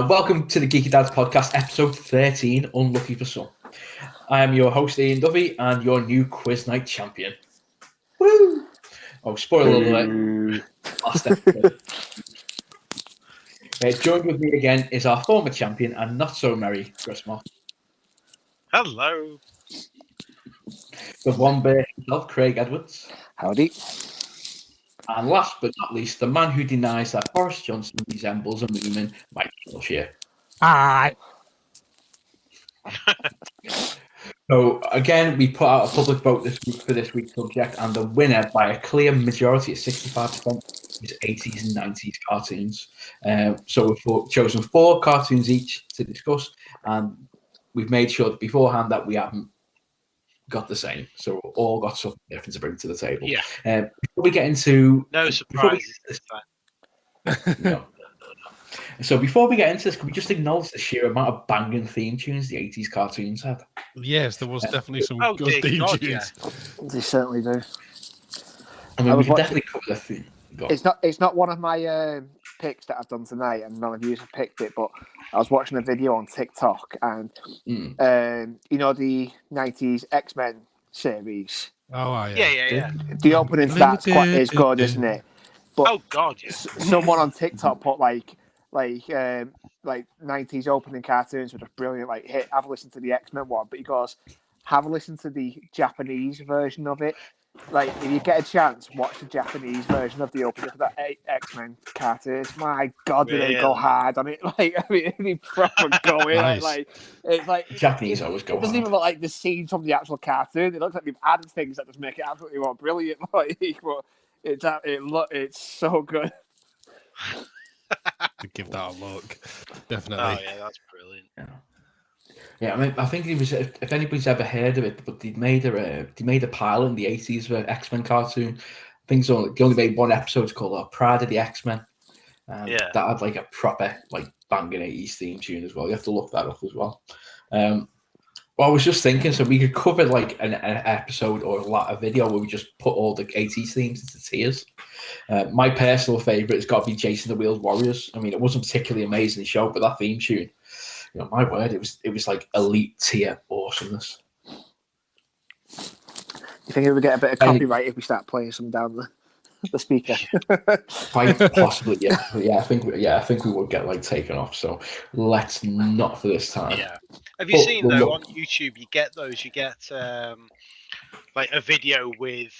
Welcome to the Geeky Dads podcast, episode 13, Unlucky for Some. I am your host, Ian Duffy, and your new quiz night champion. Woo! Oh, spoiler alert. Last episode. Joined with me again is our former champion and not so merry, Chris Moss. Hello. The one bear himself, Craig Edwards. Howdy. And last but not least, the man who denies that Boris Johnson resembles a Moomin, Mike Wilshire. Hi. So again, we put out a public vote this week for this week's subject, and the winner by a clear majority of 65% is 80s and 90s cartoons. So we've chosen 4 cartoons each to discuss, and we've made sure beforehand that we haven't got the same. So we've all got something different to bring to the table. Yeah. Before we get into no surprises this time. No. So before we get into this, can we just acknowledge the sheer amount of banging theme tunes the 80s cartoons had? Yes, there was definitely some good theme tunes. Yeah. They certainly do. I mean, we can definitely cover the theme. It's not one of my picks that I've done tonight, and none of you have picked it, but I was watching a video on TikTok, and you know the 90s X-Men series? Oh, yeah. The opening to that's quite good, isn't it? But oh God, yeah. Someone on TikTok put like 90s opening cartoons were just brilliant. Like, hey, have a listen to the X-Men one, but he goes, have a listen to the Japanese version of it. Like, if you get a chance, watch the Japanese version of the opening of that X-Men cartoons. My God, do they go hard on it? Like, I mean, they proper go in. Nice. Like, it's like Japanese always go. It doesn't even look like the scenes from the actual cartoon. It looks like they've added things that just make it absolutely more brilliant. Like, but it's so good. To give that a look, definitely. Oh yeah, that's brilliant. Yeah, I mean, I think it was. If anybody's ever heard of it, but they made a pilot in the 80s for X-Men cartoon. I think so. They only made one episode called "Pride of the X-Men." That had like a proper like banging 80s theme tune as well. You have to look that up as well. Well, I was just thinking, so we could cover like an episode or a video where we just put all the 80s themes into tiers. My personal favourite has got to be Jayce and the Wheeled Warriors. I mean, it wasn't a particularly amazing show, but that theme tune, you know, my word, it was like elite tier awesomeness. You think it would get a bit of copyright if we start playing some down the speaker? Quite possibly, yeah. I think we would get like taken off. So let's not for this time. Yeah. Have you seen though on YouTube? You get those. You get like a video with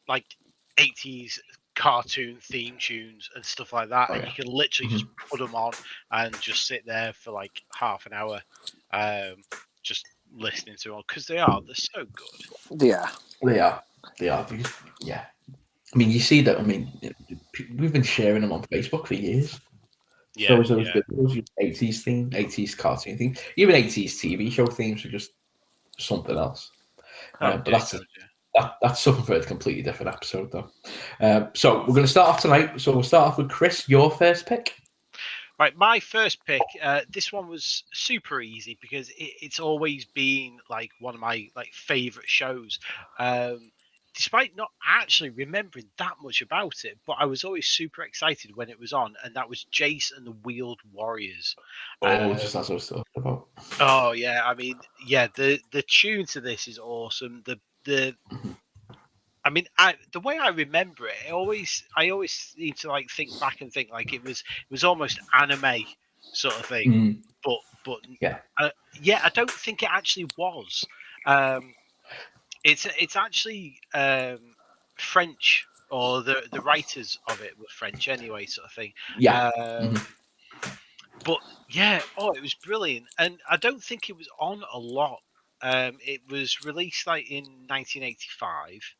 like 80s cartoon theme tunes and stuff like that, and you can literally just put them on and just sit there for like half an hour, just listening to them because they're so good. Yeah, they are. Because, yeah. I mean, you see that. I mean, we've been sharing them on Facebook for years. Yeah, those videos, 80s theme, 80s cartoon theme, even 80s TV show themes are just something else. But that's something for a completely different episode, though. So we're going to start off tonight. So we'll start off with Chris, your first pick. Right, my first pick. This one was super easy because it's always been like one of my favorite shows. Despite not actually remembering that much about it, but I was always super excited when it was on, and that was Jayce and the Wheeled Warriors. Just as I was talking about. Oh yeah, I mean, yeah, the tune to this is awesome. I mean, the way I remember it, I always need to like think back and think like it was almost anime sort of thing, but yeah, I don't think it actually was. It's actually French, or the writers of it were French anyway, sort of thing. Yeah. But yeah, it was brilliant, and I don't think it was on a lot. It was released like in 1985,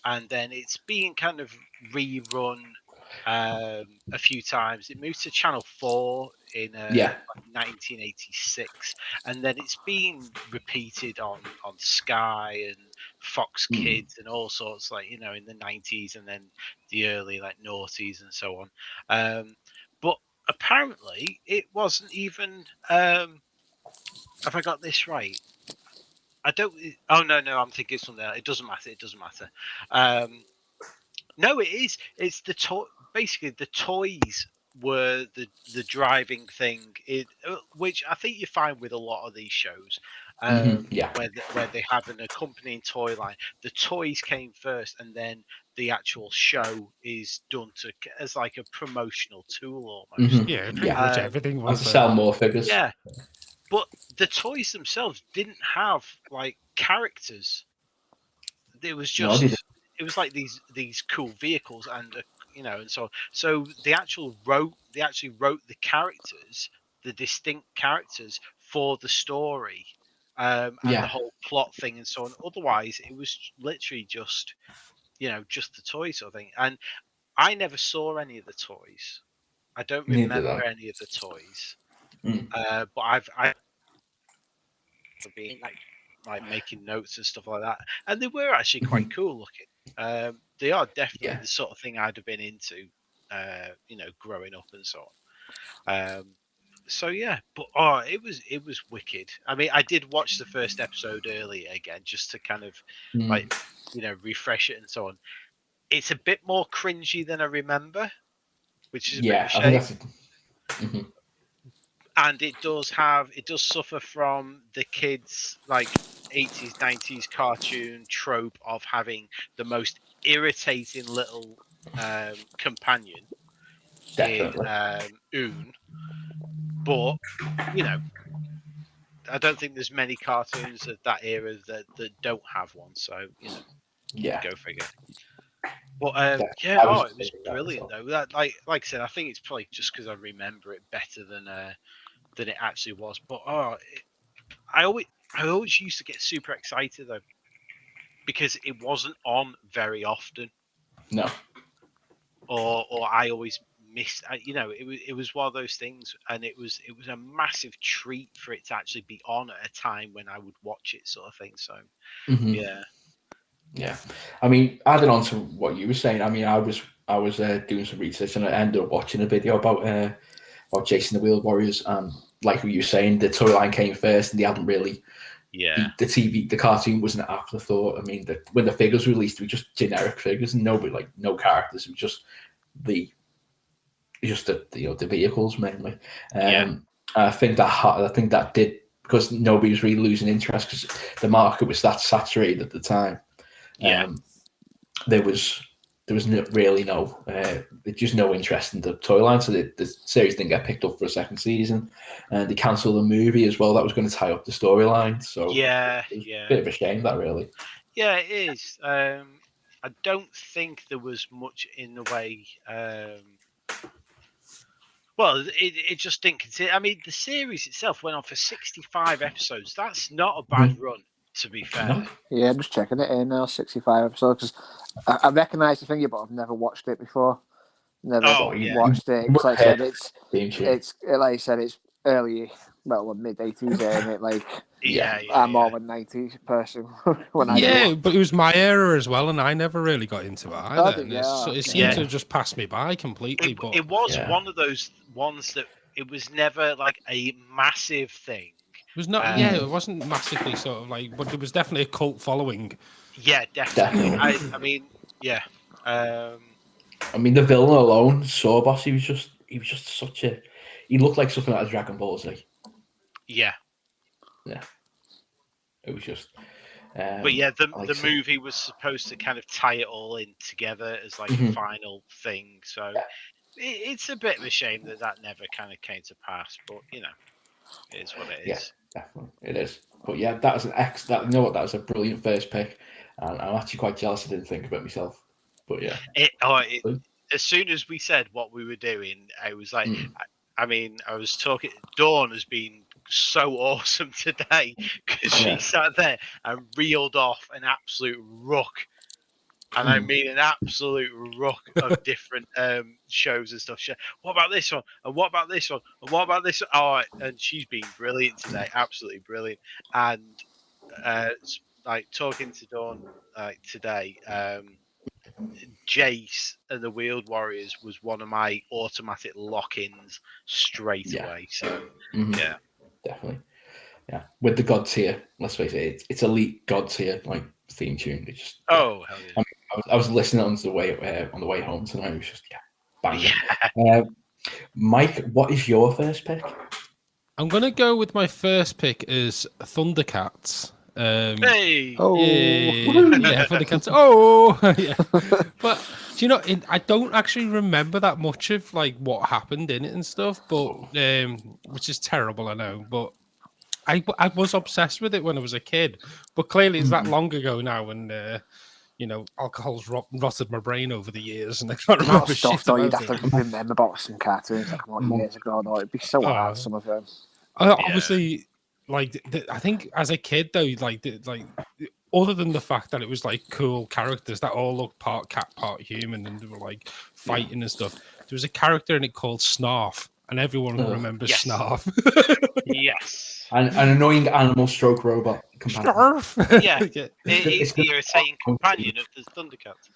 and then it's been kind of rerun a few times. It moved to Channel 4 in 1986, and then it's been repeated on Sky and Fox Kids and all sorts, like, you know, in the 90s and then the early like noughties and so on. But apparently it wasn't even have I got this right? I don't. Oh no, I'm thinking something else. It doesn't matter. No, it is. It's the basically the toys were the driving thing, which I think you find with a lot of these shows, where they have an accompanying toy line. The toys came first, and then the actual show is done as like a promotional tool almost. Yeah, pretty much everything And was to sell more figures. Yeah, but the toys themselves didn't have like characters. It was just it was like these cool vehicles and and so they actually wrote the characters, the distinct characters for the story, and the whole plot thing and so on. Otherwise, it was literally just just the toy sort of thing. And I never saw any of the toys. I don't remember any of the toys. But I've been like making notes and stuff like that, and they were actually quite cool looking. They are definitely the sort of thing I'd have been into, growing up and so on. So yeah, but it was wicked. I mean, I did watch the first episode earlier again just to kind of refresh it and so on. It's a bit more cringy than I remember, which is a bit of a shame. And it does suffer from the kids like 80s 90s cartoon trope of having the most irritating little companion in Oon. But I don't think there's many cartoons of that era that don't have one, so go figure. But it was brilliant though. That like I said, I think it's probably just because I remember it better than it actually was. But I always used to get super excited though, because it wasn't on very often. No. Or I always missed. It was one of those things, and it was a massive treat for it to actually be on at a time when I would watch it, sort of thing. So yeah. Yeah, I mean, adding on to what you were saying, I mean, I was doing some research and I ended up watching a video about Jayce and the Wheeled Warriors, and like you were saying, the toy line came first, and they hadn't really. The cartoon was an afterthought. I mean, when the figures were released, they were just generic figures, and nobody no characters. It was just the vehicles mainly. I think that did, because nobody was really losing interest because the market was that saturated at the time. There was really just no interest in the toy line, so the series didn't get picked up for a second season, and they cancelled the movie as well. That was going to tie up the storyline, so it was a bit of a shame, that really. Yeah, it is. I don't think there was much in the way. Well, it just didn't consider. I mean, the series itself went on for 65 episodes. That's not a bad run, to be fair. Yeah, I'm just checking it in now. 65 episodes. Because I recognise the thing, but I've never watched it before. Never watched it. Like I said, it's like I said, it's early, mid 80s, isn't it? Like, I'm more of a 90s person. But it was my era as well, and I never really got into it either. It seemed to just pass me by completely. It was one of those ones that it was never like a massive thing. It was not. It wasn't massively sort of like, but there was definitely a cult following. Yeah, definitely. I mean, yeah. I mean, the villain alone, Sawboss, he was just such a. He looked like something out of Dragon Ball Z. Yeah. Yeah. It was just. But yeah, the movie was supposed to kind of tie it all in together as like a final thing. So it's a bit of a shame that never kind of came to pass. But it is what it is. Yeah, definitely it is. But yeah, that was that was a brilliant first pick, and I'm actually quite jealous I didn't think about myself. But yeah. As soon as we said what we were doing, I was like, I mean, I was talking. Dawn has been so awesome today because she sat there and reeled off an absolute ruck, and I mean an absolute ruck of different shows and stuff. What about this one? And what about this one? And what about this one? Oh, and she's been brilliant today, absolutely brilliant. And like talking to Dawn today. Jayce and the Wheeled Warriors was one of my automatic lock-ins straight away. So yeah, definitely, yeah. With the God tier, let's face it, it's elite God tier like theme tune. It's just hell yeah. I was listening on the way home tonight. It was just banging. Mike, what is your first pick? I'm gonna go with my first pick is Thundercats. Hey! Yeah, Thundercats. Oh, yeah. But do you know? I don't actually remember that much of like what happened in it and stuff. But which is terrible, I know. But I was obsessed with it when I was a kid. But clearly, it's that long ago now, and alcohol's rotted my brain over the years, and I can't remember shit though, about you'd have to remember about some cartoons that come out years ago. Though it'd be so hard. Some of them. Obviously, like I think as a kid though, like other than the fact that it was like cool characters that all looked part cat, part human, and they were like fighting and stuff. There was a character in it called Snarf, and everyone remembers Snarf. Yes. An annoying animal stroke robot companion. Snarf. Yeah. It's the irritating companion of the Thundercats.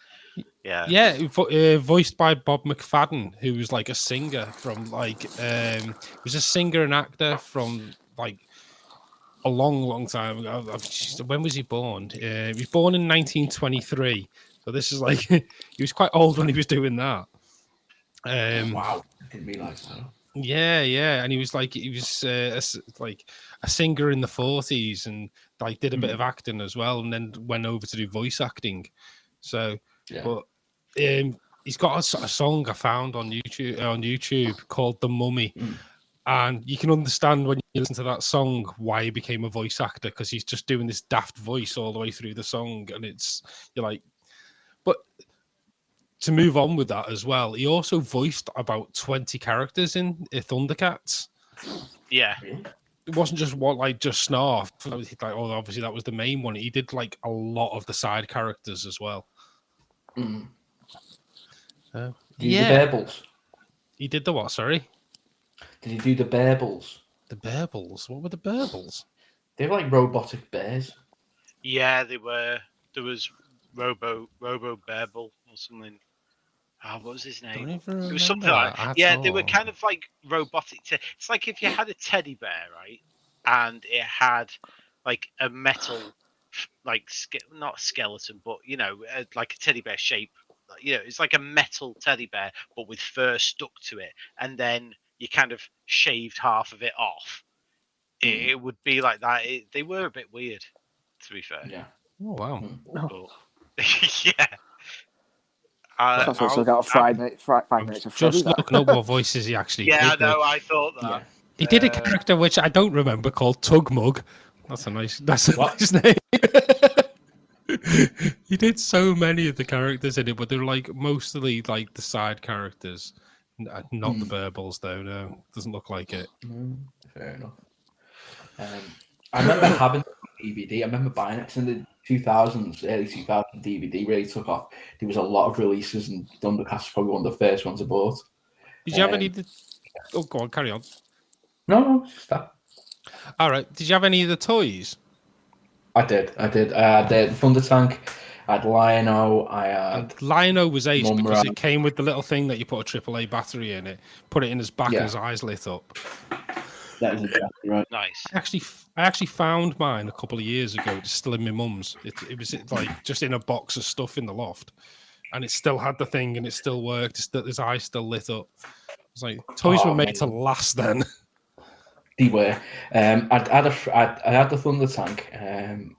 Yeah, voiced by Bob McFadden, who was like a singer from like he was a singer and actor from like a long time ago. When was he born? He was born in 1923, so this is like he was quite old when he was doing that. Wow, I didn't realize that. Yeah, and he was like a singer in the 40s, and like did a bit of acting as well, and then went over to do voice acting. So, but he's got a song I found on YouTube called "The Mummy," and you can understand when you listen to that song why he became a voice actor, because he's just doing this daft voice all the way through the song, and you're like, but. To move on with that as well, he also voiced about 20 characters in Thundercats. Yeah. It wasn't just just Snarf. Obviously that was the main one. He did like a lot of the side characters as well. Did he do the Bearbles? He did the what, sorry? Did he do the Bearbles? The Bearbles? What were the Bearbles? They were like robotic bears. Yeah, they were. There was Robo Bearble or something. Oh, what was his name? It was something like that. They were kind of like robotic. It's like if you had a teddy bear, right? And it had like a metal, like not skeleton, but like a teddy bear shape. It's like a metal teddy bear, but with fur stuck to it, and then you kind of shaved half of it off. It would be like that. They were a bit weird, to be fair. Yeah. Oh wow. But, yeah. That's also got 5 minutes of just looking up what voices he actually did. I know, I thought that. Yeah. He did a character which I don't remember called Tugmug. That's a nice name. He did so many of the characters in it, but they're like mostly like the side characters, not the Bearbles though. No, doesn't look like it. Fair enough. I remember having DVD. I remember buying it in the 2000s, early 2000s. DVD really took off. There was a lot of releases, and Thundercats was probably one of the first ones I bought. Did you have any? Oh, go on, carry on. No, stop. All right. Did you have any of the toys? I did. The Thunder Tank. I had Lion-O. Lion-O was ace because it came with the little thing that you put a AAA battery in it, put it in his back, and his eyes lit up. That is exactly right. Nice. I actually found mine a couple of years ago. It's still in my mum's. It was like just in a box of stuff in the loft, and it still had the thing, and it still worked. His eyes still lit up. It's like toys were made to last then. They were. I had the Thunder Tank. I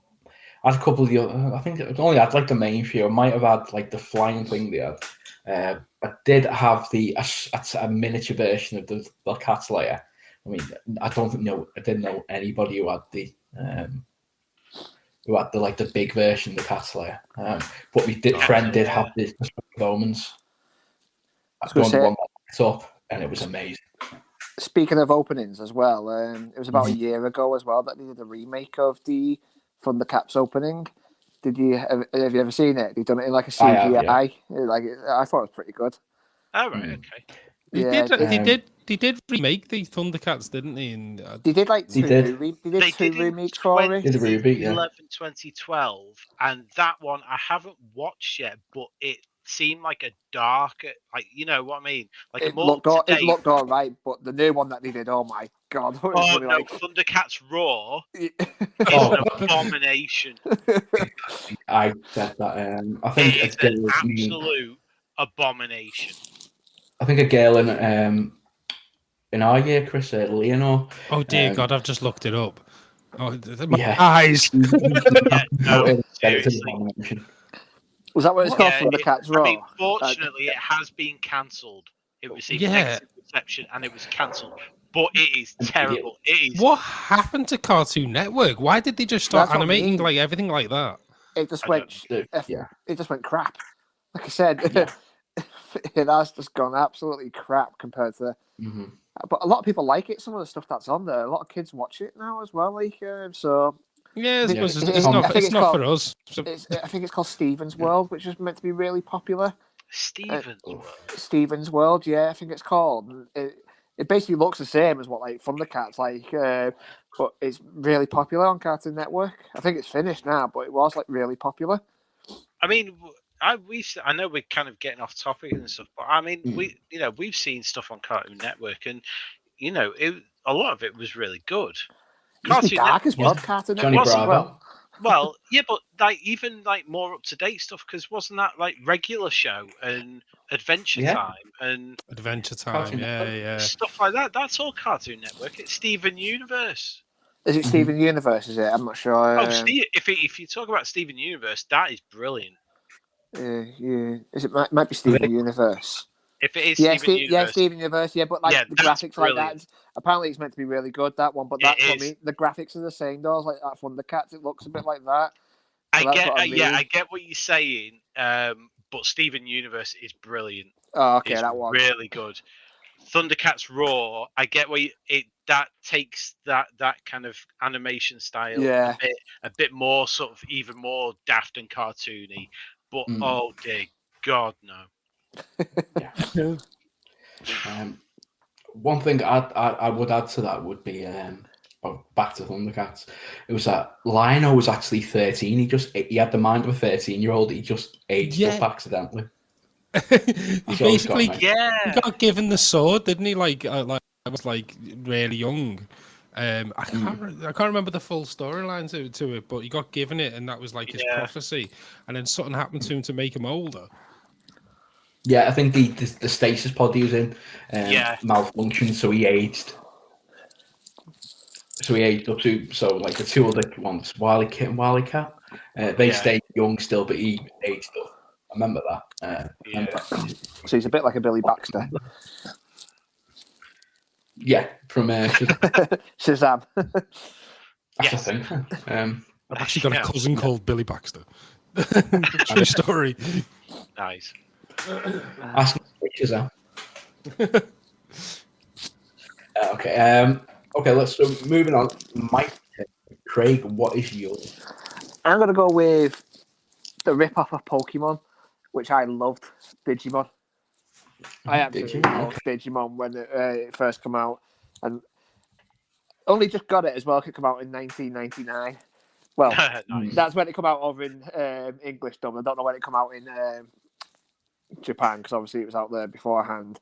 had a couple of the other. I think it only had like the main few. I might have had like the flying thing they had. I did have a miniature version of the Cat Layer. I mean, I didn't know anybody who had the big version, the Cat Slayer. But we did. Trent did have the Omens. I was one that up, and it was amazing. Speaking of openings as well, it was about a year ago as well that they did a remake of the Thundercats opening. Have you ever seen it? They've done it in like a CGI. I thought it was pretty good. Oh right, okay. They did remake the Thundercats, didn't they? And, they did like two. They did two remakes for it. 2012, and that one I haven't watched yet, but it seemed like a darker, like you know what I mean. Like it looked all right, but the new one that they did, oh my god! Thundercats Raw is an abomination. I said that. I think it's an absolute abomination. I think a girl in in our year, Chris Leonor. Oh dear God, I've just looked it up. Oh, my Yeah. eyes. No, seriously. Was that what it's called? Yeah, Thundercats Raw? I mean, fortunately, it has been cancelled. It received negative reception and it was cancelled. But it is terrible. It is. What happened to Cartoon Network? Why did they just start That's what I animating mean. like everything like that? It just I went. It just went crap. Like I said, it has just gone absolutely crap compared to. But a lot of people like it. Some of the stuff that's on there, a lot of kids watch it now as well. Like so. Yeah, I think it's not for us. So... I think it's called Steven's World, which is meant to be really popular. Steven's World, yeah, I think it's called. It basically looks the same as what like Thundercats, but it's really popular on Cartoon Network. I think it's finished now, but it was like really popular. I mean, I know we're kind of getting off topic and stuff, but I mean, we've seen stuff on Cartoon Network, and a lot of it was really good. Cartoon Dark as well. Cartoon Network as well. Well, yeah, but like even like more up to date stuff, because wasn't that like regular show and Adventure Time and stuff like that? That's all Cartoon Network. It's Steven Universe. Is it Steven Universe? Is it? I'm not sure. If you talk about Steven Universe, that is brilliant. Yeah. Is it might be Steven Universe? If it is Steven Universe, but like the graphics brilliant. Like that, apparently it's meant to be really good, that one, but that's what I mean. The graphics are the same though, like that Thundercats, it looks a bit like that. So I get what you're saying, but Steven Universe is brilliant. Oh, okay, that one. Really good. Thundercats Raw, I get what that takes that kind of animation style a bit more sort of even more daft and cartoony, but oh dear God, no. One thing I would add to that would be back to Thundercats. It was that Lionel was actually 13. He had the mind of a 13-year-old. He just aged up accidentally. He got given the sword, didn't he? Like I was like really young. I can't remember the full storyline to it, but he got given it, and that was like his prophecy. And then something happened to him to make him older. Yeah, I think the stasis pod he was in malfunctioned, so he aged. So he aged up to like the two other ones, Wily Kit and Wily Cat. They stayed young still, but he aged up. I remember that. So he's a bit like a Billy Baxter. Yeah, from Shazam. That's a thing. I've actually got a cousin called Billy Baxter. True story. Nice. Ask Shazam. Okay. Okay. Let's moving on. Mike, Craig, what is yours? I'm gonna go with the rip-off of Pokemon, which I loved, Digimon. I absolutely loved Digimon when it first came out, and only just got it as well. It came out in 1999. Well, nice. That's when it came out over in English dub. I don't know when it came out in Japan, because obviously it was out there beforehand.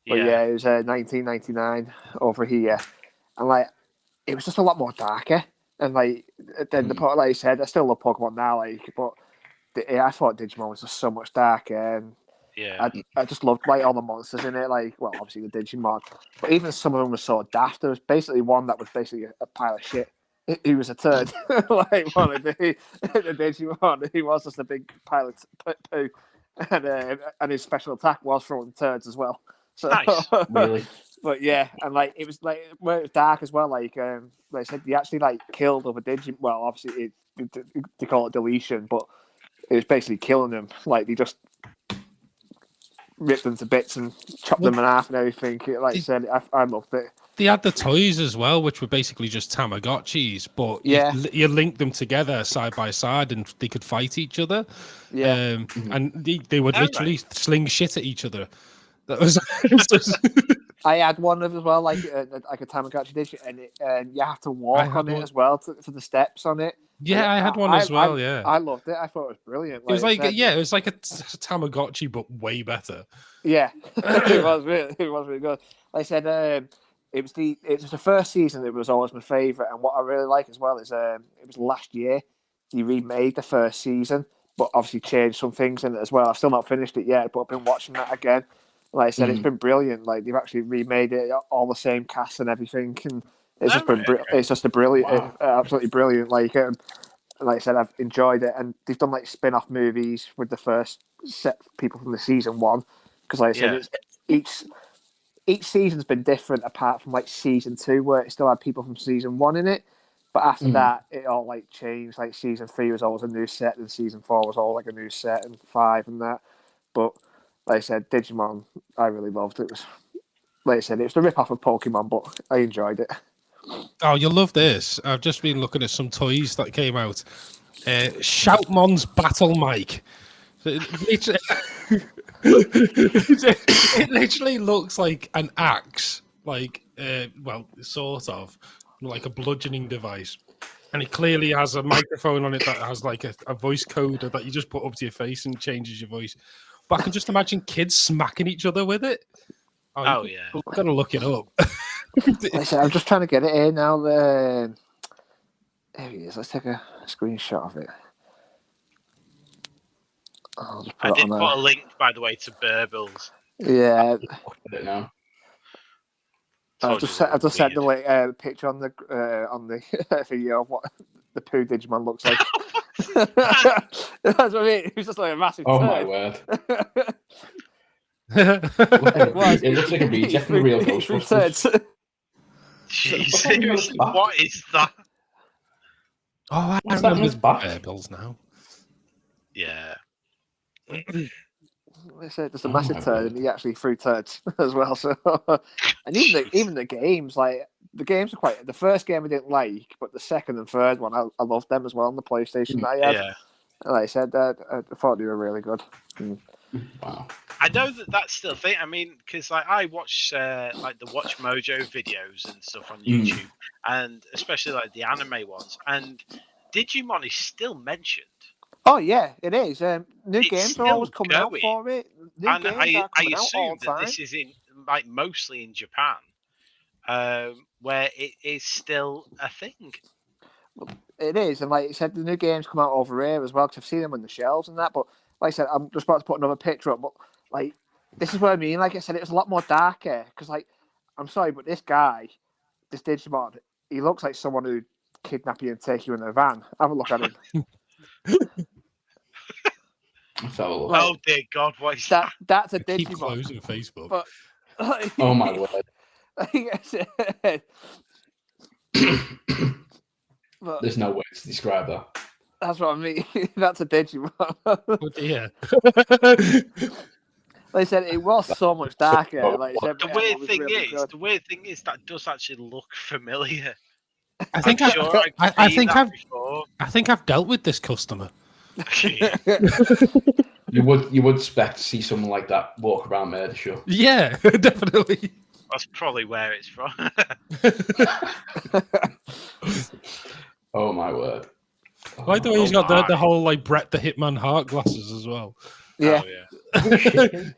But it was 1999 over here, and like it was just a lot more darker. And like then like I said, I still love Pokemon now. Like, but I thought Digimon was just so much darker. And I just loved like all the monsters in it. Like, well, obviously the Digimon, but even some of them were so daft. There was basically one that was basically a pile of shit. He was a turd, like one of the Digimon. He was just a big pile of poo, and his special attack was throwing turds as well. So, nice, really. But yeah, and like it was like where it was dark as well. Like they said, they actually like killed other Digimon. Well, obviously they call it deletion, but it was basically killing them. Like they just ripped them to bits and chopped them in half and everything. Like I said, I loved it. They had the toys as well, which were basically just Tamagotchis, but you link them together side by side and they could fight each other. Yeah, and they would literally sling shit at each other. That was. I had one of as well, like a Tamagotchi dish, and you have to walk on it as well for the steps on it. Yeah, I had one as well. Yeah, I loved it. I thought it was brilliant. It was like it was like a Tamagotchi, but way better. Yeah, it was really good. Like I said, it was the first season that was always my favourite, and what I really like as well is it was last year they remade the first season, but obviously changed some things in it as well. I've still not finished it yet, but I've been watching that again. Like I said, it's been brilliant. Like they've actually remade it, all the same cast and everything, and it's just been it's just a brilliant, absolutely brilliant. Like I said, I've enjoyed it, and they've done like spin-off movies with the first set of people from the season 1. Because like I said, it's each season's been different, apart from like season 2, where it still had people from season 1 in it. But after that, it all like changed. Like season 3 was always a new set, and season 4 was all like a new set, and 5 and that. But like I said, Digimon, I really loved it. It was, like I said, it was the rip-off of Pokemon, but I enjoyed it. Oh, you'll love this. I've just been looking at some toys that came out. Shoutmon's Battle Mic. It literally looks like an axe, like, well, sort of, like a bludgeoning device. And it clearly has a microphone on it that has like a voice coder that you just put up to your face and changes your voice. But I can just imagine kids smacking each other with it. Oh yeah. We're going to look it up. Listen, I'm just trying to get it here now. There he is. Let's take a screenshot of it. I did put a link, by the way, to Burbles. Yeah. I don't know. I've just sent the picture on the video of what the poo Digimon looks like. That's what I mean. It was just like a massive turd. My word. It looks like a reject of the real Ghostbusters. Jesus, what is that? Oh, I remember his Burbles now. Yeah. They said there's a massive turd, and he actually threw turds as well. So, and even the games, like the games are quite. The first game I didn't like, but the second and third one, I loved them as well on the PlayStation that I had. Yeah. And like I said, I thought they were really good. Wow. I know that's still a thing. I mean, because like I watch like the Watch Mojo videos and stuff on YouTube, and especially like the anime ones, and Digimon is still mentioned. Oh yeah, it is. New games are always coming out for it. New games are coming out all the time. This is in like mostly in Japan, where it is still a thing. It is, and like I said, the new games come out over here as well, because I've seen them on the shelves and that. But like I said, I'm just about to put another picture up. But like, this is what I mean. Like I said, it was a lot more darker. Because like, I'm sorry, but this guy, this Digimon, he looks like someone who'd kidnap you and take you in a van. Have a look at him. Oh dear God, what is that? That's a Digimon. Keep closing Facebook. But, like, Oh my word. But there's no way to describe that. That's what I mean. That's a Digimon. Oh dear. Like I said, it was so much darker. Like I said, the weird thing is that does actually look familiar. I think I've dealt with this customer. You would expect to see someone like that walk around Murder Show. Yeah, definitely. That's probably where it's from. Oh my word! By the way, he's got the whole like Brett the Hitman Hart glasses as well. Yeah. Oh, yeah.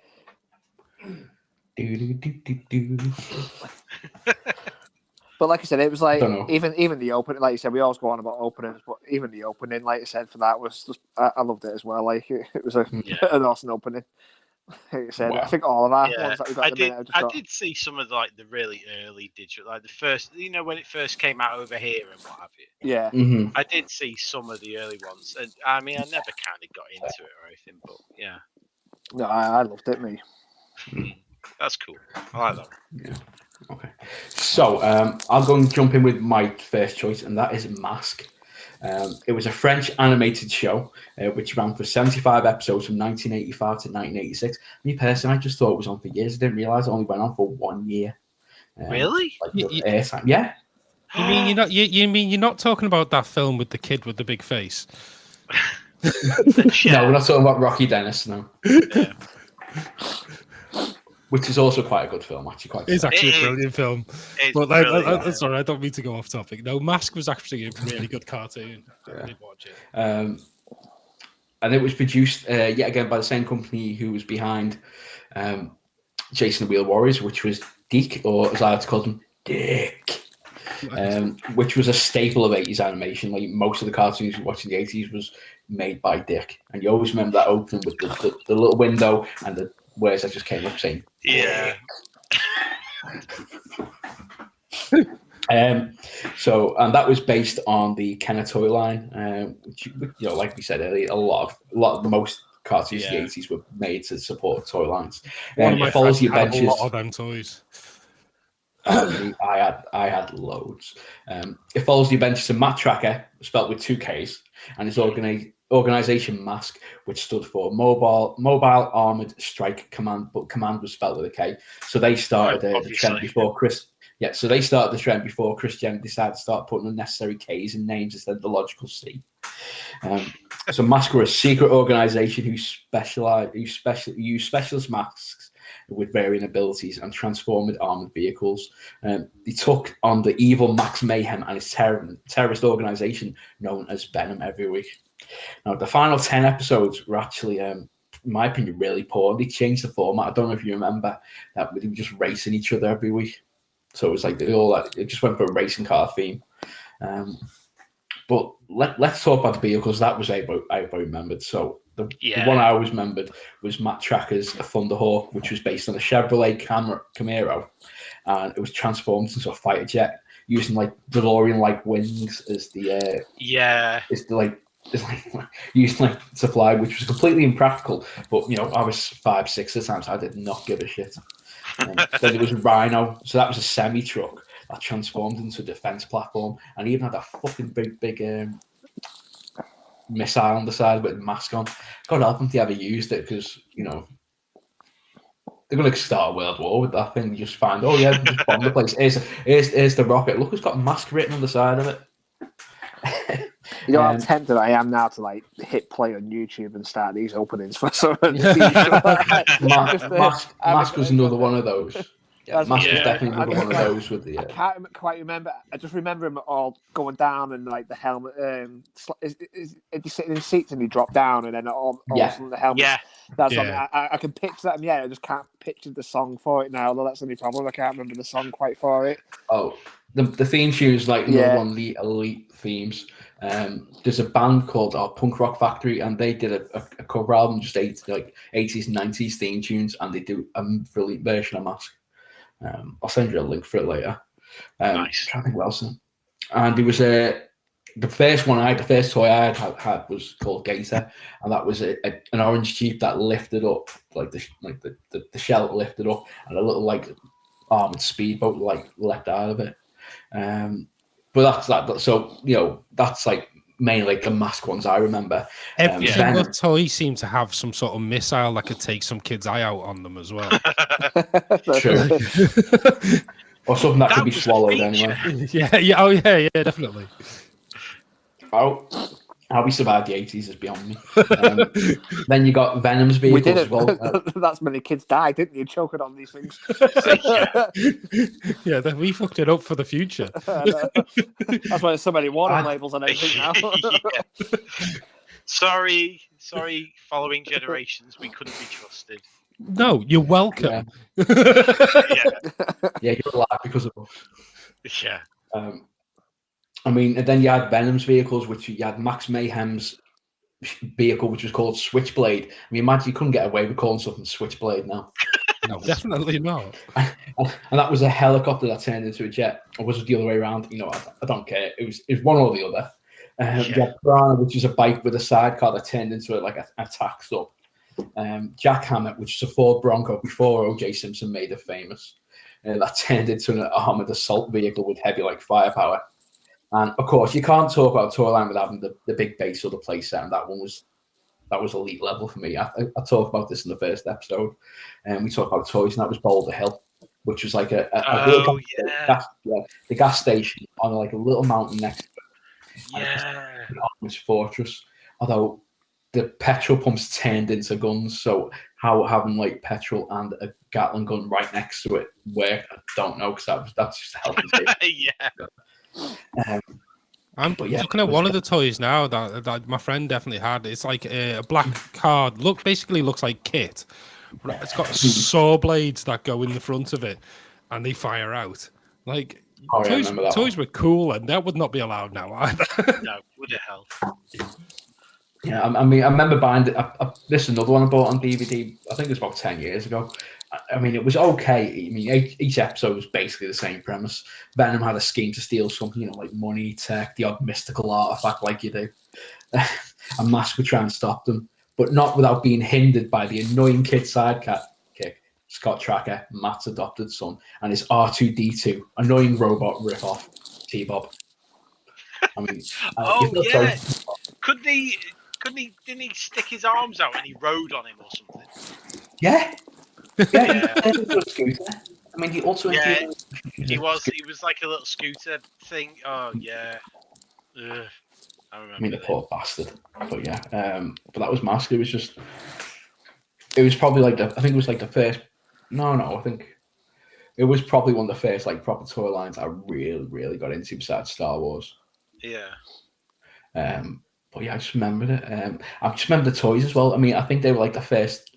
But like I said, it was like even the opening. Like you said, we always go on about openings, but even the opening, like I said, for that was just I loved it as well. Like it was an awesome opening. Like I said, I think all of our ones that we got. I did see some of like the really early digital, like the first, when it first came out over here and what have you. Yeah, I did see some of the early ones, and I mean, I never kind of got into it or anything, but yeah. No, I loved it, me. That's cool. I like that. Yeah. Okay. So I'll go and jump in with my first choice, and that is M.A.S.K. It was a French animated show which ran for 75 episodes from 1985 to 1986. Me personally, I just thought it was on for years. I didn't realise it only went on for 1 year. Really? Yeah. You mean you're not talking about that film with the kid with the big face? No, we're not talking about Rocky Dennis. No. Yeah. Which is also quite a good film, actually. It's actually a brilliant film. But sorry, I don't mean to go off topic. No, M.A.S.K was actually a really good cartoon. I did watch it. And it was produced yet again by the same company who was behind Jayce and the Wheel Warriors, which was Deke, or as I like to call them, Dick. Which was a staple of 80s animation. Like most of the cartoons we watched in the 80s was made by Dick. And you always remember that opening with the little window and the words I just came up saying. Yeah. So, and that was based on the Kenner toy line, which, like we said earlier, most cartoons in the 80s were made to support toy lines. One of my follows friends the had adventures. a lot of them toys. I had loads. It follows the adventures of Matt Tracker, spelled with 2 Ks, and his organization M.A.S.K, which stood for Mobile Armored Strike Command, but command was spelled with a K. So they started the trend before Chris. Yeah, so they started the trend before Chris Jenner decided to start putting unnecessary Ks in names instead of the logical C. So M.A.S.K were a secret organization who use specialist masks with varying abilities and transformed armored vehicles. They took on the evil Max Mayhem and his terrorist organization known as Venom every week. Now, the final 10 episodes were actually, in my opinion, really poor. They changed the format. I don't know if you remember that they were just racing each other every week. So it was like it just went for a racing car theme. But let's talk about the vehicles. That was I remembered. So the one I always remembered was Matt Tracker's Thunderhawk, which was based on a Chevrolet Camaro, and it was transformed into a fighter jet using like DeLorean-like wings as the used like to fly, which was completely impractical. But I was 5, 6 at the time, so I did not give a shit. Then there was Rhino, so that was a semi truck that transformed into a defense platform, and he even had that fucking big missile on the side with a mask on. God help them if they ever used it, because they're going to start a world war with that thing. You just find, just bomb the place. Here's the rocket. Look, it's got M.A.S.K written on the side of it. You know how tempted I am now to like hit play on YouTube and start these openings for some. M.A.S.K was another one of those. M.A.S.K was definitely another one of those with the. I can't quite remember. I just remember him all going down and like the helmet. Is he sitting in his seats and he dropped down and then all of a sudden the helmet. Yeah, that's something I can picture that. I just can't picture the song for it now. Although that's the only problem. I can't remember the song quite for it. Oh, the theme tune is like another one of the elite themes. There's a band called Punk Rock Factory, and they did a cover album, just 80s and 90s theme tunes, and they do a brilliant version of M.A.S.K. I'll send you a link for it later. Nice. I'm trying to think what else. And it was the first toy I had was called Gator, and that was an orange Jeep that lifted up, like the shell lifted up, and a little like armored speedboat like leapt out of it. But that's that. So that's like mainly like the M.A.S.K ones I remember. Every single toy seemed to have some sort of missile that could take some kid's eye out on them as well. True. Or something that could be swallowed anyway. Yeah, definitely. How we survived the 80s is beyond me. Then you got Venom's vehicles as well. That's many kids died, didn't you? Choking on these things. We fucked it up for the future. That's why there's so many warning labels on everything now. Sorry, following generations, we couldn't be trusted. No, you're welcome. You're alive because of us. Yeah. I mean, and then you had Venom's vehicles, which you had Max Mayhem's vehicle, which was called Switchblade. I mean, imagine you couldn't get away with calling something Switchblade now. No, definitely not. And that was a helicopter that turned into a jet, or was it the other way around? I don't care. It was one or the other. You had Piranha, which is a bike with a sidecar that turned into a tack sub. Jackhammer, which is a Ford Bronco before O.J. Simpson made it famous. That turned into an armored assault vehicle with heavy firepower. And of course, you can't talk about Toyline without having the big base or the playset, and that was elite level for me. I talked about this in the first episode, and we talked about toys, and that was Boulder Hill, which was like the gas station on like a little mountain next to it. Yeah, this fortress. Although the petrol pumps turned into guns, so how having petrol and a Gatling gun right next to it worked, I don't know, because that's just helping. I'm looking at one of the toys now that my friend definitely had. It's like a black card. Basically looks like Kit. It's got saw blades that go in the front of it, and they fire out. Toys were cool, and that would not be allowed now either. No, would it help? Yeah, I mean, I remember buying this is another one I bought on DVD. I think it was about 10 years ago. I mean, it was okay. I mean, each episode was basically the same premise. Venom had a scheme to steal something, like money, tech, the odd mystical artifact, like you do. And M.A.S.K would try and stop them, but not without being hindered by the annoying kid sidekick, Scott Tracker, Matt's adopted son, and his R2D2 annoying robot ripoff, T-Bob. I mean, yeah. Couldn't he? Didn't he stick his arms out and he rode on him or something? Yeah. I mean, he also he was like a little scooter thing. Oh yeah. Ugh. I remember. I mean, the poor bastard. But yeah, but that was M.A.S.K. It was probably like I think it was like the first. No, I think it was probably one of the first like proper toy lines I really got into besides Star Wars. Yeah. But yeah, I just remembered it. I just remember the toys as well. I mean, I think they were like the first,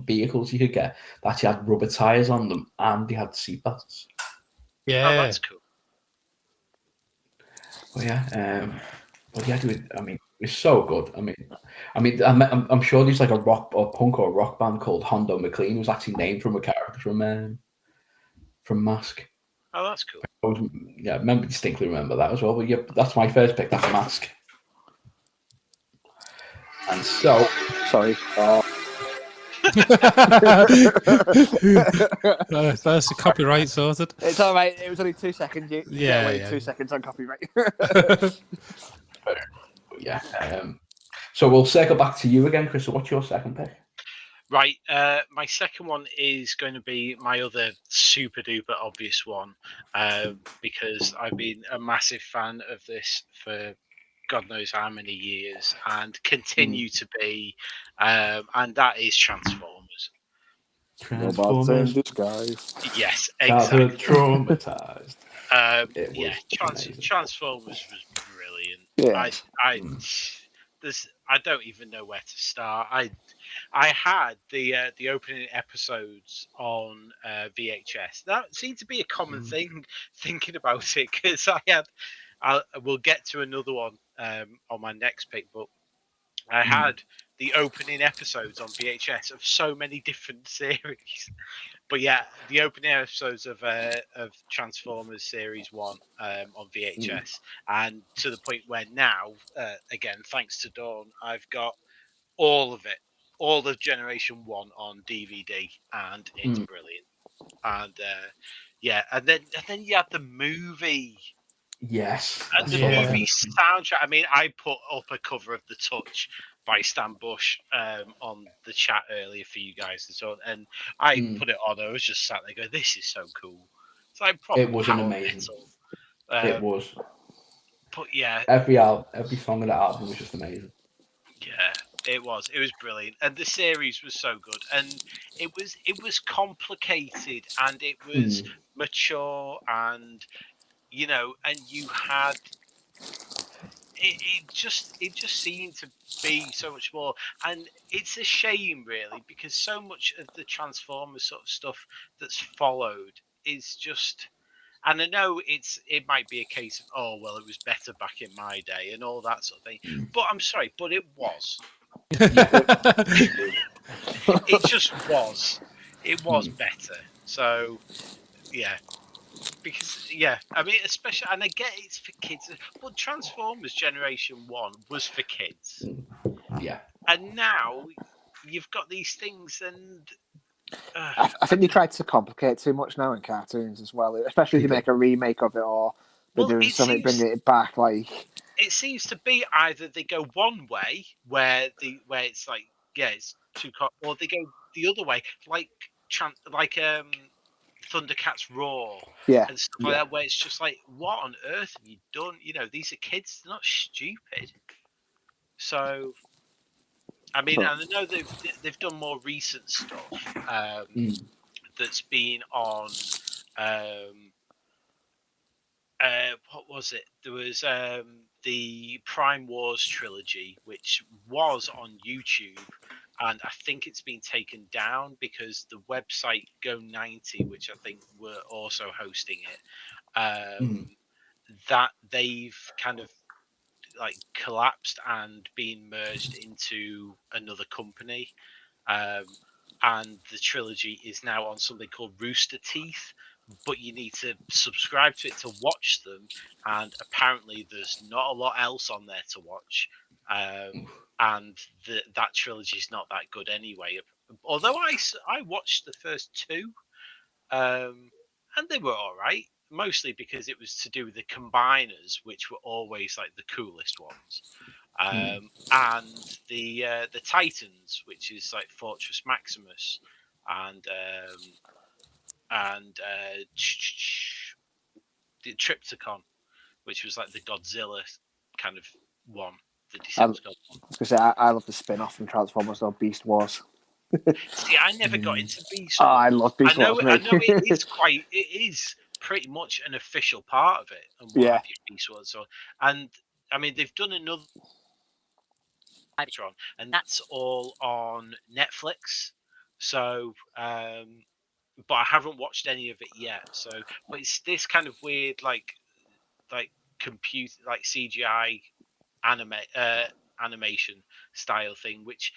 vehicles you could get that actually had rubber tires on them and they had seatbelts. Yeah, oh, that's cool. But yeah, I mean, it's so good. I mean, I'm sure there's like a rock or punk or rock band called Hondo McLean who was actually named from a character from M.A.S.K. Oh, that's cool. I distinctly remember that as well. But yeah, that's my first pick. That's M.A.S.K. And so, sorry. That's the copyright sorted. It's all right. It was only 2 seconds. You get away 2 seconds on copyright. Yeah. So we'll circle back to you again, Chris. So what's your second pick? Right. My second one is going to be my other super duper obvious one, because I've been a massive fan of this for God knows how many years and continue to be, and that is Transformers. Robots in disguise. Yes, exactly. Traumatized. Transformers was brilliant. Yeah. I don't even know where to start. I had the opening episodes on VHS. That seemed to be a common thing thinking about it because we'll get to another one on my next pick, but I had the opening episodes on VHS of so many different series. But yeah, the opening episodes of Transformers Series 1 on VHS, and to the point where now, again, thanks to Dawn, I've got all of it, all of Generation 1 on DVD, and it's brilliant. And and then you had the movie. Yes. And the movie soundtrack. I mean, I put up a cover of The Touch by Stan Bush on the chat earlier for you guys and so on, and I put it on. I was just sat there going, "This is so cool." It's like proper it was power amazing. metal. It was. But yeah, every song of that album was just amazing. Yeah, it was. It was brilliant, and the series was so good, and it was complicated, and it was mature, and and you had. It just seemed to be so much more, and it's a shame really because so much of the Transformers sort of stuff that's followed is just, and I know it might be a case of it was better back in my day and all that sort of thing, but I'm sorry, but it was. It just was. It was better. So yeah. Because I mean, especially, and I get it's for kids, but Transformers Generation 1 was for kids. Yeah. And now you've got these things, and I think they tried to complicate too much now in cartoons as well, especially if you make a remake of it or they're doing something, bringing it back. Like it seems to be either they go one way where it's like it's too, or they go the other way, like Thundercats Raw and stuff like that, where it's just like, what on earth have you done? These are kids, they're not stupid. So, I mean, and I know they've done more recent stuff that's been on. What was it? There was the Prime Wars trilogy, which was on YouTube. And I think it's been taken down because the website Go90, which I think were also hosting it, that they've kind of like collapsed and been merged into another company, and the trilogy is now on something called Rooster Teeth. But you need to subscribe to it to watch them, and apparently there's not a lot else on there to watch. And that trilogy is not that good anyway. Although I watched the first two, and they were all right, mostly because it was to do with the combiners, which were always like the coolest ones, and the Titans, which is like Fortress Maximus, and the Triptychon, which was like the Godzilla kind of one, the Decepticon one. I was gonna say I love the spin-off from Transformers, though, Beast Wars. See, I never got into Beast Wars. Oh, I love Beast Wars. I know it is pretty much an official part of it, and what have you, Beast Wars. So, and I mean, they've done another Cybertron, and that's all on Netflix. So, but I haven't watched any of it yet. So, but it's this kind of weird, like computer, like CGI animation style thing, which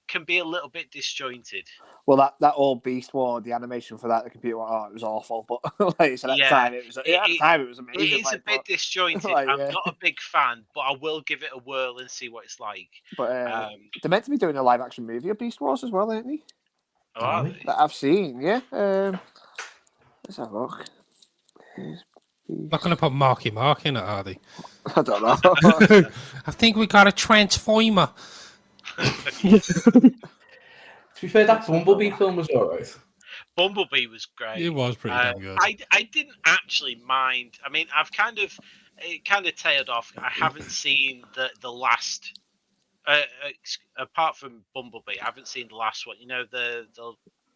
can be a little bit disjointed. Well, that old Beast War, the animation for that, the computer, it was awful. But like so at the time, it was amazing. It is a bit disjointed. I'm not a big fan, but I will give it a whirl and see what it's like. But they're meant to be doing a live action movie of Beast Wars as well, aren't they? Oh, are they? That I've seen, yeah. Let's have a look. Not going to put Marky Mark in it, are they? I don't know. I think we got a transformer. To be fair, that Bumblebee film was alright. Bumblebee was great. It was pretty damn good. I didn't actually mind. I mean, it kind of tailed off. I haven't seen the last. Apart from Bumblebee, I haven't seen the last one. You know,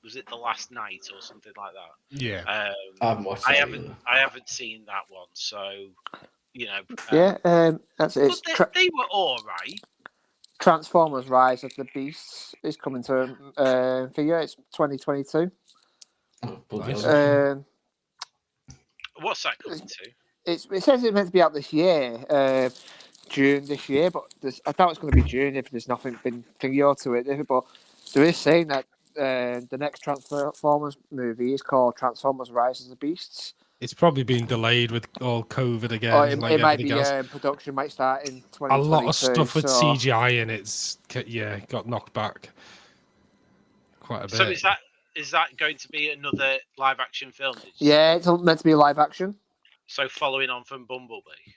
was it The Last Night or something like that? Yeah. I haven't watched I haven't seen that one, so you know. That's it. They were all right. Transformers: Rise of the Beasts is coming to figure. It's 2022. Oh, what's that coming to? It says it's meant to be out this year, June this year, but I doubt it's going to be June if there's nothing been figure to it. But there is saying that the next Transformers movie is called Transformers: Rise of the Beasts. It's probably been delayed with all COVID again. Oh, it might be production might start in 2022. A lot of stuff with CGI in it's got knocked back quite a bit. So is that going to be another live action film? Yeah, it's meant to be live action. So following on from Bumblebee.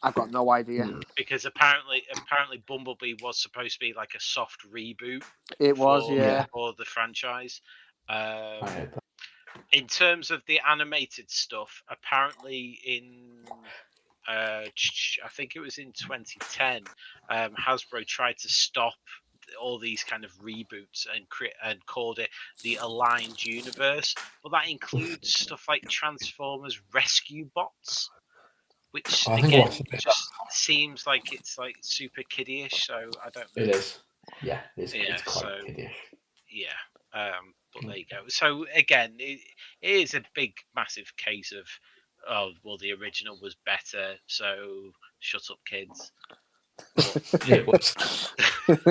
I've got no idea. Because apparently Bumblebee was supposed to be like a soft reboot. It was, for the franchise. In terms of the animated stuff, apparently I think it was in 2010, Hasbro tried to stop all these kind of reboots and called it the Aligned Universe. But that includes stuff like Transformers Rescue Bots, which again just seems like it's like super kiddie-ish. So I don't know. It is. Yeah, it's quite kiddie-ish. Yeah. But there you go. So again, it is a big, massive case of, the original was better, so shut up, kids. It was. But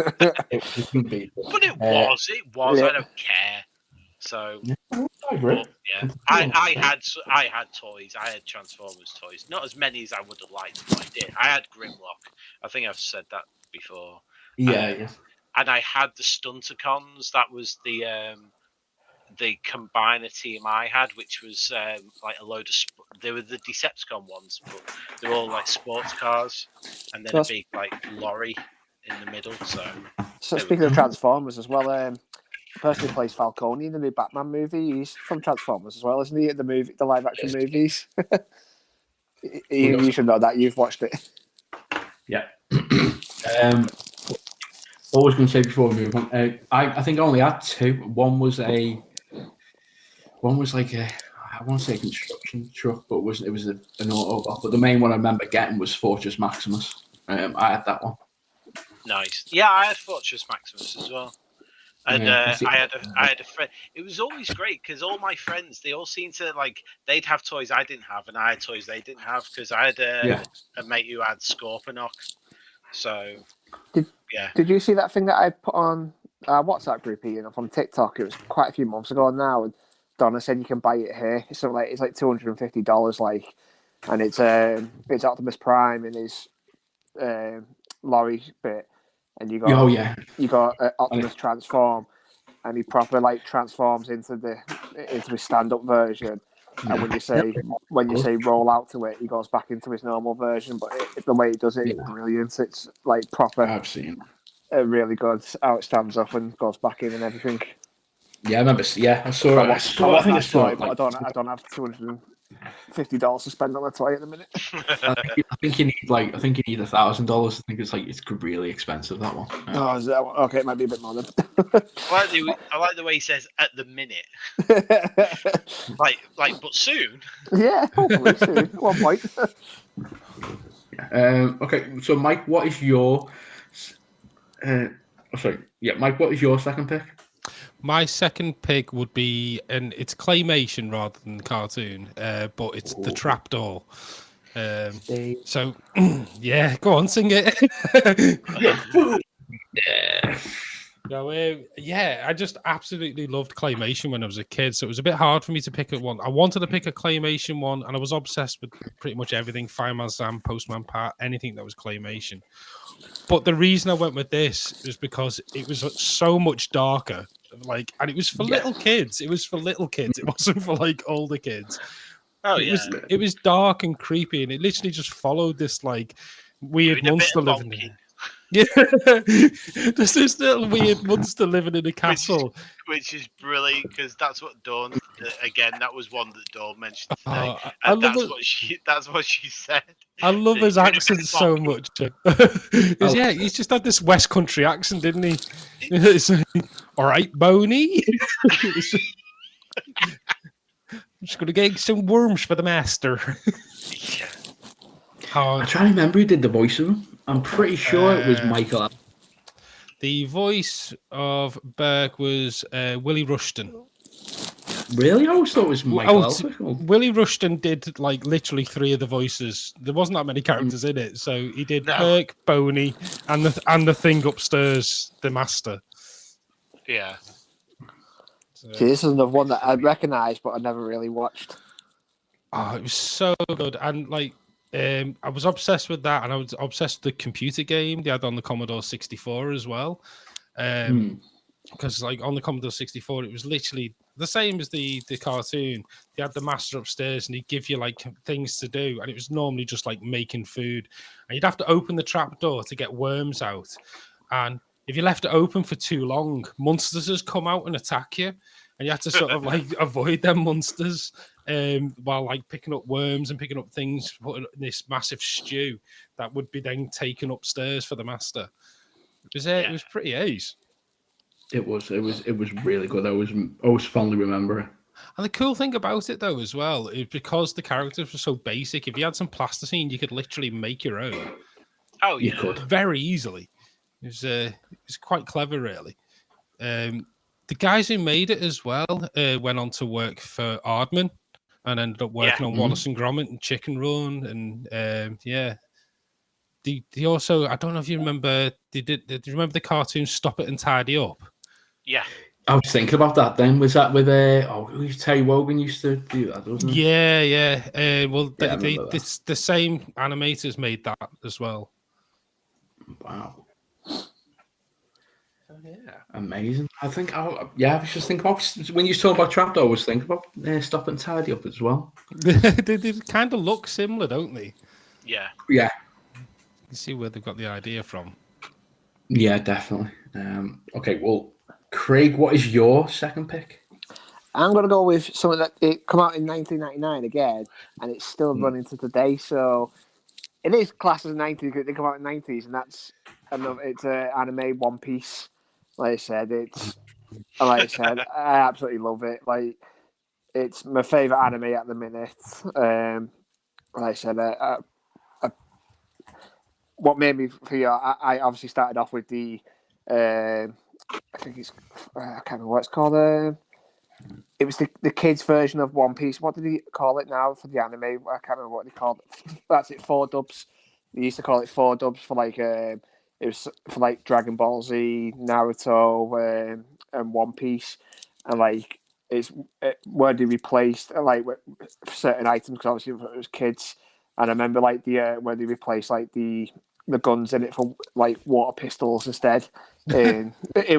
it was. Yeah. I don't care. So I agree. Yeah, I had toys. I had Transformers toys. Not as many as I would have liked, but I did. I had Grimlock. I think I've said that before. Yeah. And I had the Thundercats. That was the combiner team I had, which was like a load of. They were the Decepticon ones, but they were all like sports cars, and then a big like lorry in the middle. So speaking of Transformers as well, the person who plays Falcone in the new Batman movie, he's from Transformers as well, isn't he? The live action movies. You should know that. You've watched it. Yeah. What was going to say before we move on? I think I only had two. One was like a, I want to say a construction truck, but it was an Autobot. But the main one I remember getting was Fortress Maximus. I had that one. Nice. Yeah, I had Fortress Maximus as well. And Yeah, I had a friend. It was always great because all my friends, they all seemed to like, they'd have toys I didn't have, and I had toys they didn't have because I had a mate who had Scorponok. So Did you see that thing that I put on WhatsApp group Ian from TikTok? It was quite a few months ago now, and Donna said you can buy it here. It's like $250, like, and it's Optimus Prime in his lorry bit, and you got Optimus transform, and he proper like transforms into his stand up version. And when you say roll out to it, he goes back into his normal version. But the way he does it is brilliant. It's like proper. I've seen Really good. How it stands up and goes back in and everything. Yeah, I remember. Yeah, I saw it. I think I saw it. But I don't have $250 to spend on a toy at the minute. I think you need $1,000. I think it's really expensive, that one. Oh, is that one? Okay, it might be a bit more than. I like the way he says "at the minute." But soon. Yeah, hopefully soon. At one point. Okay, so Mike, what is your? Mike, what is your second pick? My second pick would be, and it's claymation rather than cartoon, but it's the Trapdoor. So, yeah, go on, sing it. I just absolutely loved claymation when I was a kid. So it was a bit hard for me to pick one. I wanted to pick a claymation one, and I was obsessed with pretty much everything: Fireman Sam, Postman Pat, anything that was claymation. But the reason I went with this is because it was so much darker. And it was for little kids. It was for little kids. It wasn't for like older kids. It was dark and creepy, and it literally just followed this like weird monster living in. Yeah, there's this little weird monster living in a castle, which is brilliant because that's what Dawn. Again, that was one that Dawn mentioned today, that's what she said. I love his accent so much. He's just had this West Country accent, didn't he? It's like, all right, Boney. I'm just gonna get some worms for the master. I'm trying to remember who did the voice of him. I'm pretty sure it was Michael. The voice of Burke was Willie Rushton. Really? I always thought it was Michael. Willie Rushton did like literally 3 of the voices. There wasn't that many characters in it, so he did Burke, Boney, and the thing upstairs, the master. Yeah. So this is another one that I recognised, but I never really watched. Oh, it was so good, and like. I was obsessed with that, and I was obsessed with the computer game they had on the Commodore 64 as well. Because like on the Commodore 64, it was literally the same as the cartoon. They had the master upstairs, and he'd give you like things to do, and it was normally just like making food. And you'd have to open the trapdoor to get worms out. And if you left it open for too long, monsters just come out and attack you, and you had to sort of like avoid them monsters. While like picking up worms and picking up things, putting in this massive stew that would be then taken upstairs for the master. It was pretty ace. It was really good. I always fondly remember it. And the cool thing about it though as well is because the characters were so basic, if you had some plasticine, you could literally make your own. Oh, yeah. You could very easily. It was quite clever, really. The guys who made it as well went on to work for Aardman. And ended up working on Wallace and Gromit and Chicken Run, and They also, I don't know if you remember, did you remember the cartoon Stop It and Tidy Up? Yeah, I was thinking about that. Then was that with Terry Wogan used to do that, wasn't he? Yeah. The same animators made that as well. Wow. Yeah, amazing. I think, I was just thinking about, when you talk about Trapdoor, I was thinking about Stop and Tidy Up as well. They kind of look similar, don't they? Yeah. Yeah. You can see where they've got the idea from. Yeah, definitely. Okay, well, Craig, what is your second pick? I'm going to go with something that it come out in 1999 again, and it's still running to today. So it is classed as 90s because they come out in 90s, and it's an anime One Piece. Like I said, I absolutely love it. Like, it's my favorite anime at the minute. Like I said, what made me feel, I obviously started off with the think it's I can't remember what it's called. It was the kids' version of One Piece. What did he call it now for the anime? I can't remember what they called it. That's it, 4 dubs. They used to call it 4 dubs for like it was for like Dragon Ball Z, Naruto, and One Piece, and like where they replaced like certain items because obviously it was kids. And I remember like the where they replaced like the guns in it for like water pistols instead in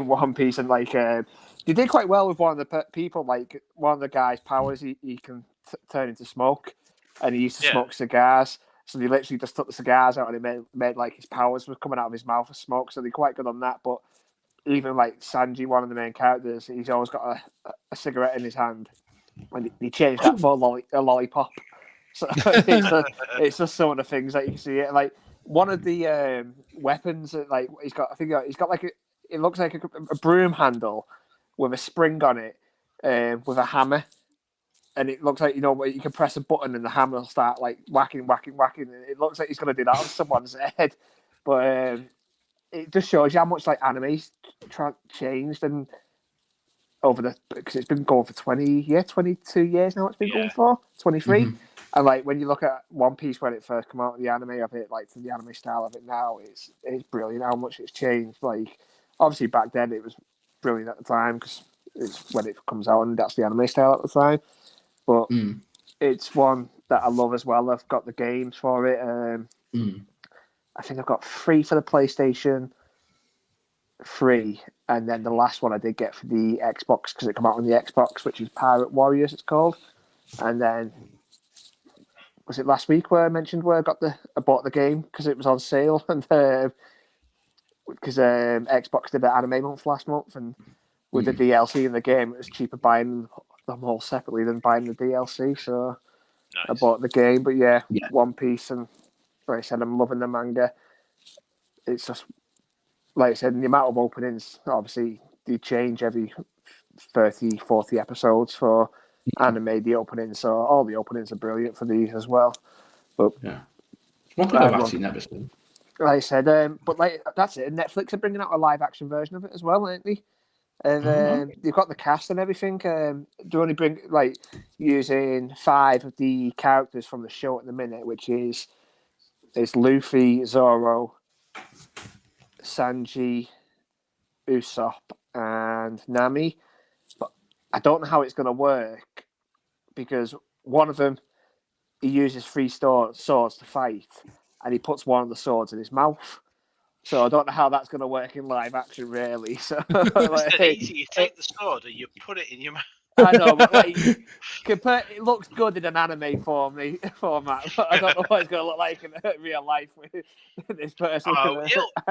One Piece, and like they did quite well with one of the people. Like one of the guy's powers, he can turn into smoke, and he used to smoke cigars. So they literally just took the cigars out and it made like his powers were coming out of his mouth as smoke. So they're quite good on that. But even like Sanji, one of the main characters, he's always got a cigarette in his hand, and he changed that for a lollipop. So it's just some of the things that you can see. Like one of the weapons, like he's got like it looks like a broom handle with a spring on it, with a hammer, and it looks like you can press a button and the hammer will start like whacking. It looks like he's going to do that on someone's head, but it just shows you how much like anime's changed and over because it's been going for 22 years now. It's been going for 23. Mm-hmm. And like when you look at One Piece when it first came out, the anime of it, like to the anime style of it now, it's brilliant how much it's changed. Like obviously back then it was brilliant at the time because it's when it comes out and that's the anime style at the time. But it's one that I love as well. I've got the games for it. I think I've got 3 for the PlayStation 3, and then the last one I did get for the Xbox because it came out on the Xbox, which is Pirate Warriors, it's called. And then was it last week where I mentioned where I bought the game because it was on sale, and because Xbox did the anime month last month, and with the DLC in the game, it was cheaper buying them all separately than buying the DLC. So nice. I bought the game, but yeah, One Piece, and like I said, I'm loving the manga. It's just like I said, the amount of openings, obviously, they change every 30, 40 episodes for anime, the openings. So all the openings are brilliant for these as well. But one thing I've actually never seen. Like I said, but like that's it. Netflix are bringing out a live action version of it as well, aren't they? And they've got the cast and everything. They only bring like using 5 of the characters from the show at the minute, which is Luffy, Zoro, Sanji, Usopp, and Nami. But I don't know how it's going to work because one of them he uses 3 swords to fight, and he puts one of the swords in his mouth. So I don't know how that's going to work in live action, really. So it's easy. You take the sword and you put it in your mouth. I know, but like, it looks good in an anime format, but I don't know what it's going to look like in real life with this person. Oh,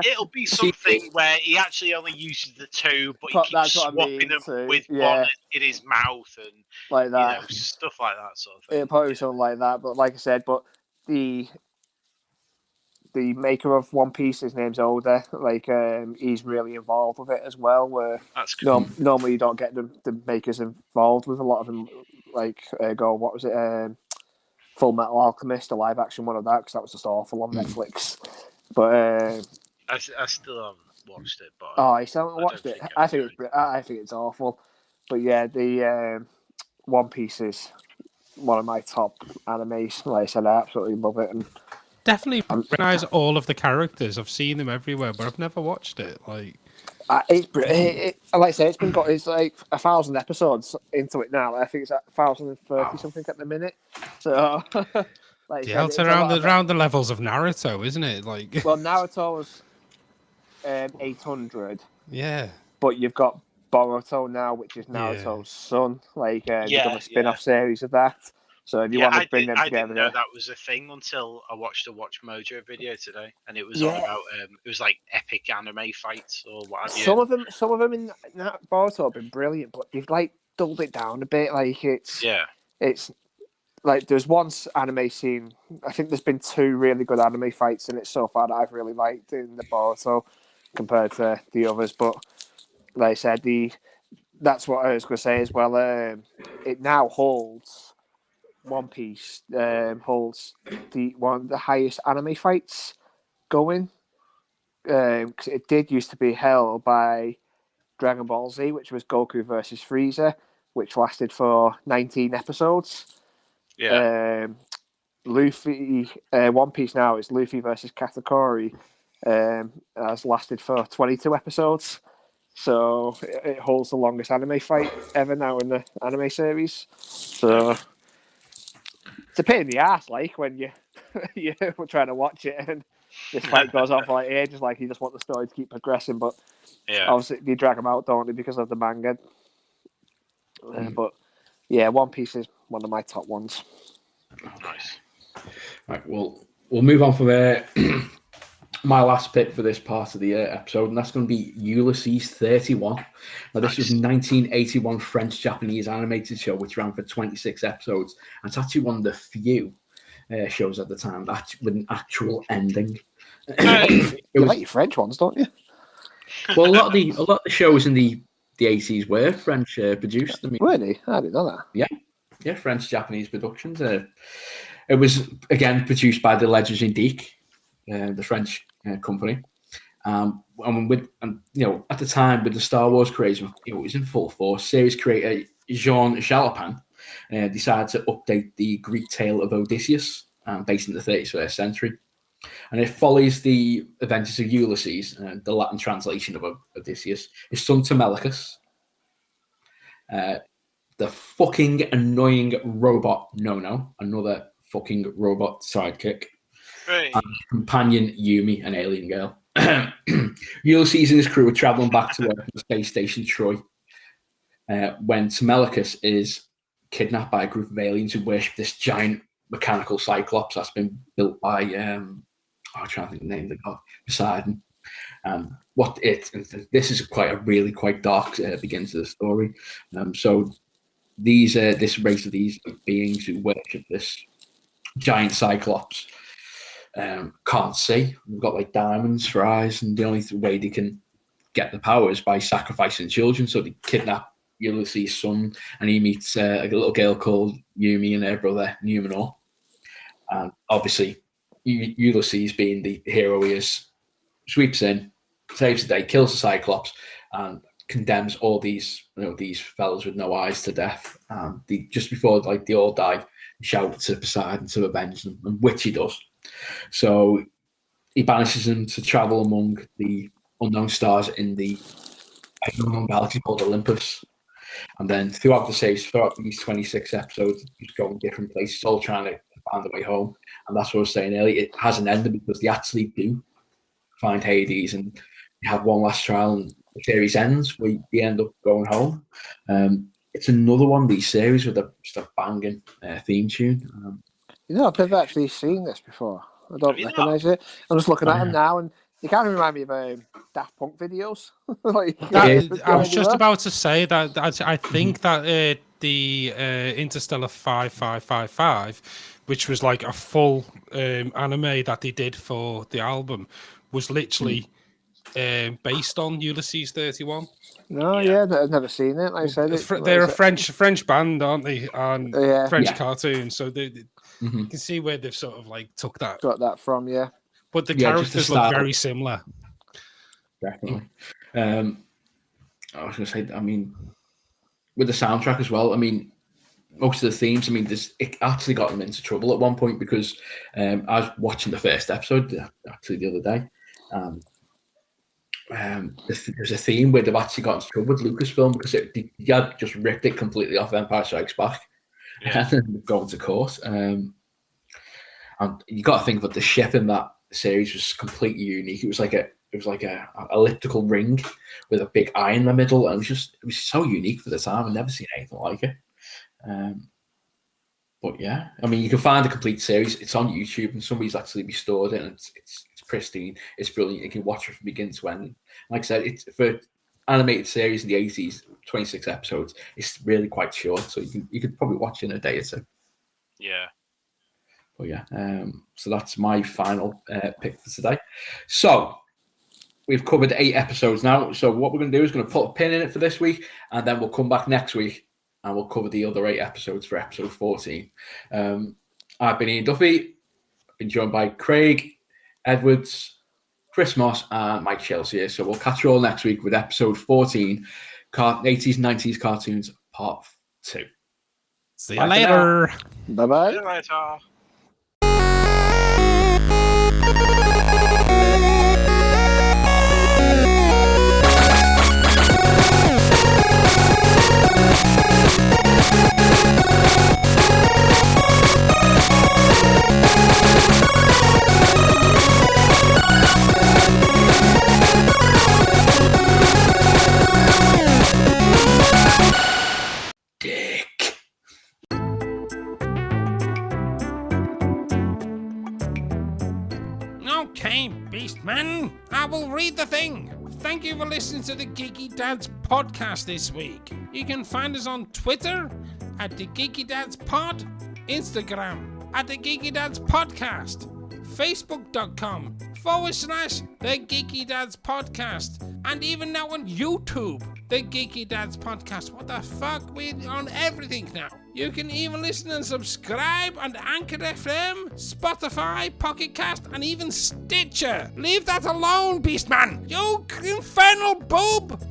it'll be something where he actually only uses the 2, but he keeps swapping them with one in his mouth and like that, stuff like that sort of thing. It'll probably be something like that, but like I said, the maker of One Piece, his name's Oda. Like he's really involved with it as well. Where normally you don't get the makers involved with a lot of them. Like what was it? Full Metal Alchemist, a live action one of that because that was just awful on Netflix. But I still haven't watched it. But I still haven't watched it. I think it's awful. But yeah, the One Piece is one of my top animes. Like I said, I absolutely love it and. Definitely recognize all of the characters. I've seen them everywhere, but I've never watched it. Like like I say, it's like 1,000 episodes into it now. I think it's at 1,030 something at the minute. So, like it's around the levels of Naruto, isn't it? Like, well, Naruto's 800. Yeah, but you've got Boruto now, which is Naruto's son. Like, they've done a spin-off series of that. So if you want to bring them together, I didn't know that was a thing until I watched a Watch Mojo video today, and it was all about it was like epic anime fights or what have you. Some of them in Boruto have been brilliant, but they've like dulled it down a bit. Like it's like there's one anime scene. I think there's been 2 really good anime fights in it so far that I've really liked in the Boruto compared to the others. But like I said, that's what I was going to say as well. It now holds. One Piece holds one of the highest anime fights going because it did used to be held by Dragon Ball Z, which was Goku versus Frieza, which lasted for 19 episodes. Yeah. Luffy, One Piece now is Luffy versus Katakuri, has lasted for 22 episodes. So it holds the longest anime fight ever now in the anime series. So it's a pain in the ass, like when you're trying to watch it and this fight goes on for like ages, like you just want the story to keep progressing, but obviously they drag them out, don't they, because of the manga. But yeah, One Piece is one of my top ones. Nice. Right, well, we'll move on from there. My last pick for this part of the episode, and that's going to be Ulysses 31. Now, this was a 1981 French-Japanese animated show which ran for 26 episodes. And it's actually one of the few shows at the time that with an actual ending. You like your French ones, don't you? Well, a lot of the shows in the 80s were French produced. I mean, were they? I didn't know that. Yeah, French-Japanese productions. It was again produced by the Legendary Geek, the French company. And at the time with the Star Wars craze, it was in full force. Series creator Jean Jalopin decided to update the Greek tale of Odysseus, based in the 31st century. And it follows the adventures of Ulysses, the Latin translation of Odysseus, his son Telemachus, the fucking annoying robot Nono, another fucking robot sidekick, and companion Yumi, an alien girl. Ulysses and his crew are traveling back to the space station Troy when Telemachus is kidnapped by a group of aliens who worship this giant mechanical cyclops that's been built by I'm trying to think the name of the god, Poseidon. This is really quite dark beginning to the story. So this race of these beings who worship this giant cyclops can't see. We've got like diamonds for eyes, and the only way they can get the power is by sacrificing children. So they kidnap Ulysses' son, and he meets a little girl called Yumi and her brother Numenor. And obviously, Ulysses, being the hero he is, sweeps in, saves the day, kills the cyclops, and condemns all these fellas with no eyes to death. Just before they all die, shout to Poseidon to avenge them, and which he does. So he banishes them to travel among the unknown stars in the unknown galaxy called Olympus. And then throughout the series, throughout these 26 episodes, he's going different places, all trying to find their way home. And that's what I was saying earlier. It hasn't ended because they actually do find Hades, and they have one last trial, and the series ends. We end up going home. It's another one of these series with just a banging theme tune. I've never actually seen this before. I don't recognise it. I'm just looking at them now, and they kind of remind me of Daft Punk videos. I was just about to say that I think that the Interstellar 5555, which was like a full anime that they did for the album, was literally based on Ulysses 31. No, I've never seen it. Like I said, they're a French band, aren't they? And French cartoon, so you can see where they've sort of got that from. Yeah, but the characters look very similar. Definitely. I was going to say, I mean, with the soundtrack as well. I mean, most of the themes. I mean, it actually got them into trouble at one point because I was watching the first episode actually the other day. There's a theme where they've actually got into trouble with Lucasfilm because they had just ripped it completely off Empire Strikes Back, and then going to court. And you got to think that the ship in that series was completely unique. It was like a elliptical ring with a big eye in the middle, and it was so unique for the time. I've never seen anything like it. But yeah, I mean, you can find the complete series. It's on YouTube, and somebody's actually restored it, and it's pristine. It's brilliant. You can watch it from beginning to end. Like I said, it's for animated series in the 80s, 26 episodes. It's really quite short, so you could probably watch it in a day or two. Yeah. But yeah, so that's my final pick for today. So we've covered 8 episodes now. So what we're going to do is going to put a pin in it for this week, and then we'll come back next week and we'll cover the other 8 episodes for episode 14. I've been Ian Duffy. I've been joined by Craig, Edwards, Chris Moss and Mike Chelsea here. So we'll catch you all next week with episode 14, 80s, 90s cartoons, part 2. See you later. Bye-bye. See you later. Dick. Okay, Beastman, I will read the thing. Thank you for listening to the Geeky Dads podcast this week. You can find us on Twitter at the Geeky Dads Pod, Instagram at the Geeky Dads Podcast, Facebook.com/the Geeky Dads Podcast, and even now on YouTube, the Geeky Dads Podcast. What the fuck? We're on everything now. You can even listen and subscribe on Anchor FM, Spotify, Pocket Cast, and even Stitcher. Leave that alone, Beastman! You infernal boob!